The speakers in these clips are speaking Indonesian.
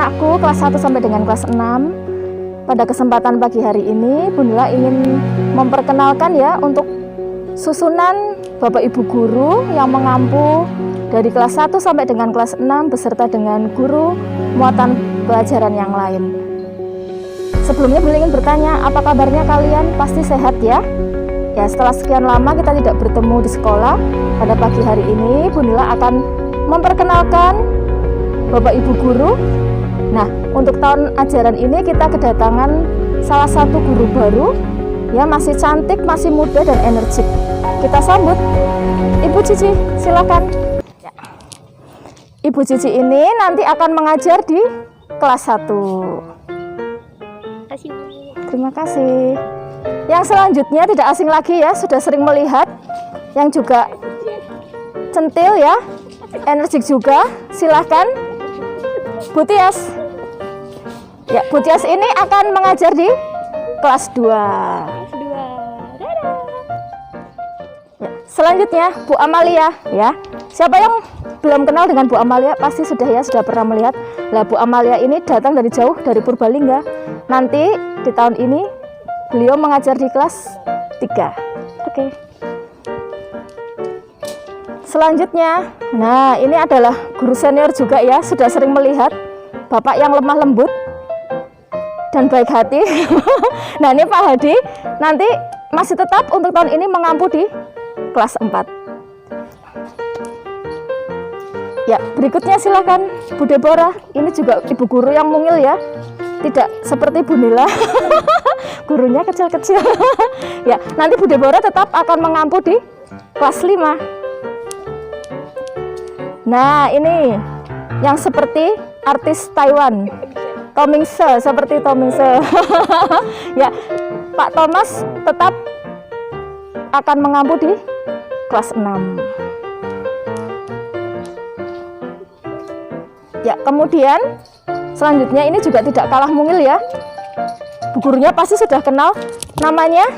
anak-anakku kelas 1 sampai dengan kelas 6. Pada kesempatan pagi hari ini, Bu Nila ingin memperkenalkan ya untuk susunan Bapak Ibu guru yang mengampu dari kelas 1 sampai dengan kelas 6 beserta dengan guru muatan pelajaran yang lain. Sebelumnya Bu Nila ingin bertanya, apa kabarnya kalian? Pasti sehat ya? Ya, setelah sekian lama kita tidak bertemu di sekolah, pada pagi hari ini Bu Nila akan memperkenalkan Bapak Ibu guru. Nah, untuk tahun ajaran ini kita kedatangan salah satu guru baru yang masih cantik, masih muda dan energik. Kita sambut Ibu Cici, silakan. Ya. Ibu Cici ini nanti akan mengajar di kelas 1. Terima kasih. Yang selanjutnya tidak asing lagi ya, sudah sering melihat, yang juga centil ya, energik juga. Silahkan Bu Tias. Ya, Bu Tias ini akan mengajar di kelas 2. Ya, selanjutnya Bu Amalia ya. Siapa yang belum kenal dengan Bu Amalia pasti sudah pernah melihat. Lah, Bu Amalia ini datang dari jauh, dari Purbalingga. Nanti di tahun ini beliau mengajar di kelas 3. Oke. Selanjutnya, nah ini adalah guru senior juga ya, sudah sering melihat Bapak yang lemah lembut dan baik hati. Nah, ini Pak Hadi nanti masih tetap untuk tahun ini mengampu di kelas 4. Ya, berikutnya silakan Bu Deborah. Ini juga ibu guru yang mungil ya, tidak seperti Bu Nila. Gurunya kecil-kecil. Ya, nanti Bu Deborah tetap akan mengampu di kelas 5. Nah, ini yang seperti artis Taiwan, Tomingse, seperti Tomingse. Ya, Pak Thomas tetap akan mengampu di kelas 6. Ya, kemudian selanjutnya ini juga tidak kalah mungil ya. Bu gurunya pasti sudah kenal, namanya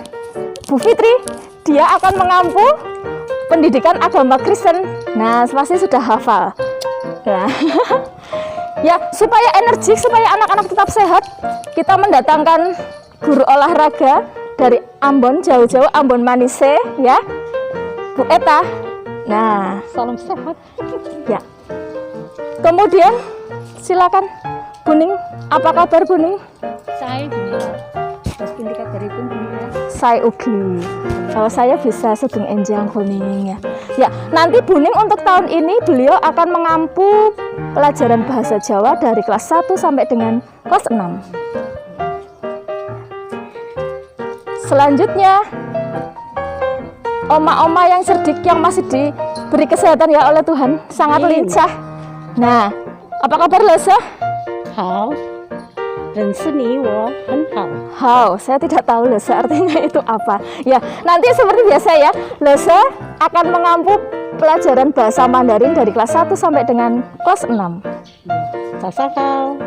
Bu Fitri. Dia akan mengampu pendidikan agama Kristen. Nah, pasti sudah hafal. Ya. Ya, supaya energik, supaya anak-anak tetap sehat, kita mendatangkan guru olahraga dari Ambon, jauh-jauh Ambon Manise ya, Bu Eta. Nah, salam sehat. Ya. Kemudian silakan Buning, apa kabar Buning? Saya pendidikan dari Buning. Saya ugi. Kalau saya bisa Sugeng Enjang Buning ya. Ya, nanti Buning untuk tahun ini beliau akan mengampu pelajaran bahasa Jawa dari kelas 1 sampai dengan kelas 6. Selanjutnya, oma-oma yang cerdik yang masih diberi kesehatan ya oleh Tuhan, sangat lincah. Nah, apa kabar Lesa? Hao, Renseni wo hen hao. Hao, saya tidak tahu Lesa artinya itu apa. Ya, nanti seperti biasa ya, Lesa akan mengampu pelajaran bahasa Mandarin dari kelas 1 sampai dengan kelas 6. Sasakal,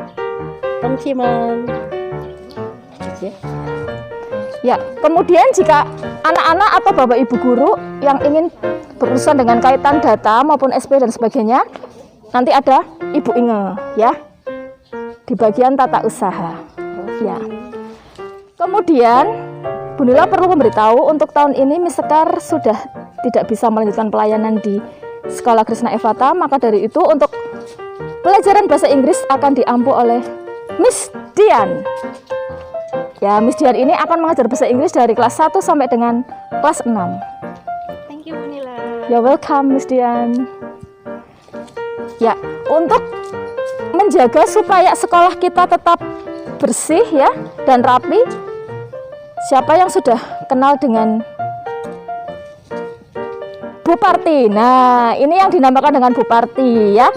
Tongcimen. Ya, kemudian jika anak-anak atau bapak ibu guru yang ingin berurusan dengan kaitan data maupun SP dan sebagainya, nanti ada Ibu Inge ya di bagian tata usaha. Ya. Kemudian Bu Nila perlu memberitahu untuk tahun ini Miss Sekar sudah tidak bisa melanjutkan pelayanan di Sekolah Krishna Evata, maka dari itu untuk pelajaran bahasa Inggris akan diampu oleh Miss Dian. Ya, Miss Dian ini akan mengajar bahasa Inggris dari kelas 1 sampai dengan kelas 6. Thank you Bu Nila. You're welcome Miss Dian. Ya, untuk menjaga supaya sekolah kita tetap bersih ya dan rapi, siapa yang sudah kenal dengan Bu Parti? Nah, ini yang dinamakan dengan Bu Parti ya.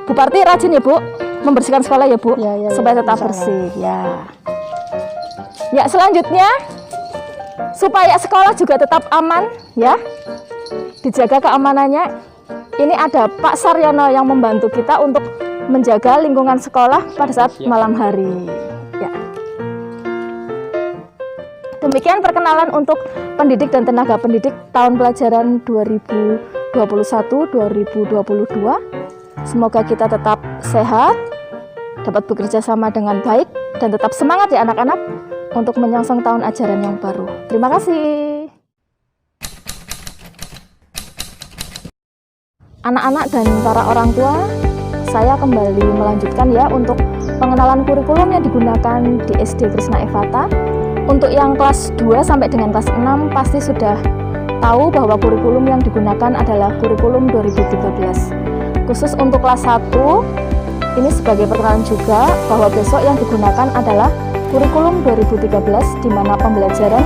Bu Parti rajin ya Bu, membersihkan sekolah ya Bu, ya, supaya tetap bersih ya. Ya, selanjutnya supaya sekolah juga tetap aman ya, dijaga keamanannya. Ini ada Pak Saryono yang membantu kita untuk menjaga lingkungan sekolah pada saat malam hari. Ya. Demikian perkenalan untuk pendidik dan tenaga pendidik tahun pelajaran 2021-2022. Semoga kita tetap sehat, dapat bekerja sama dengan baik dan tetap semangat ya anak-anak untuk menyongsong tahun ajaran yang baru. Terima kasih. Anak-anak dan para orang tua, saya kembali melanjutkan ya untuk pengenalan kurikulum yang digunakan di SD Krishna Evata. Untuk yang kelas 2 sampai dengan kelas 6 pasti sudah tahu bahwa kurikulum yang digunakan adalah kurikulum 2013. Khusus untuk kelas 1, ini sebagai perkenalan juga bahwa besok yang digunakan adalah kurikulum 2013 di mana pembelajaran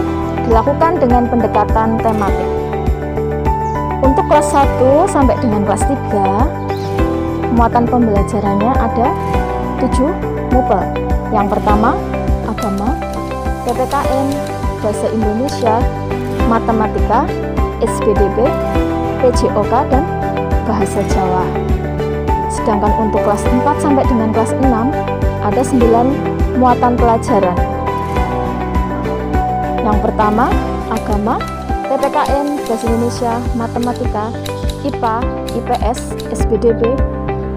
dilakukan dengan pendekatan tematik. Untuk kelas 1 sampai dengan kelas 3, muatan pembelajarannya ada 7 MUPEL. Yang pertama, agama, PPKN, bahasa Indonesia, matematika, SPDB, PJOK, dan bahasa Jawa. Sedangkan untuk kelas 4 sampai dengan kelas 6 ada 9 muatan pelajaran. Yang pertama, agama, PPKN, bahasa Indonesia, matematika, IPA, IPS, SPDB,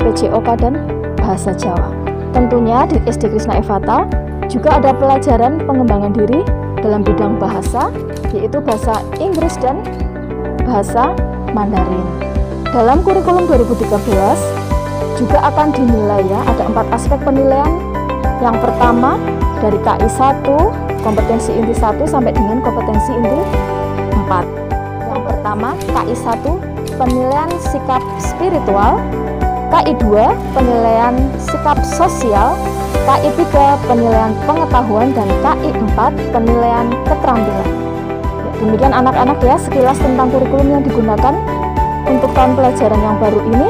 PJOK, dan bahasa Jawa. Tentunya di SD Krishna Evata juga ada pelajaran pengembangan diri dalam bidang bahasa, yaitu bahasa Inggris dan bahasa Mandarin. Dalam kurikulum 2013 juga akan dinilai ya, ada 4 aspek penilaian. Yang pertama dari KI 1, kompetensi inti 1 sampai dengan kompetensi inti 4. Yang pertama KI 1, penilaian sikap spiritual, KI 2, penilaian sikap sosial, KI 3, penilaian pengetahuan, dan KI 4, penilaian keterampilan. Demikian anak-anak ya sekilas tentang kurikulum yang digunakan untuk tahun pelajaran yang baru ini.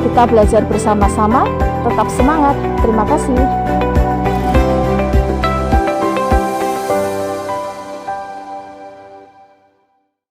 Kita belajar bersama-sama, tetap semangat. Terima kasih.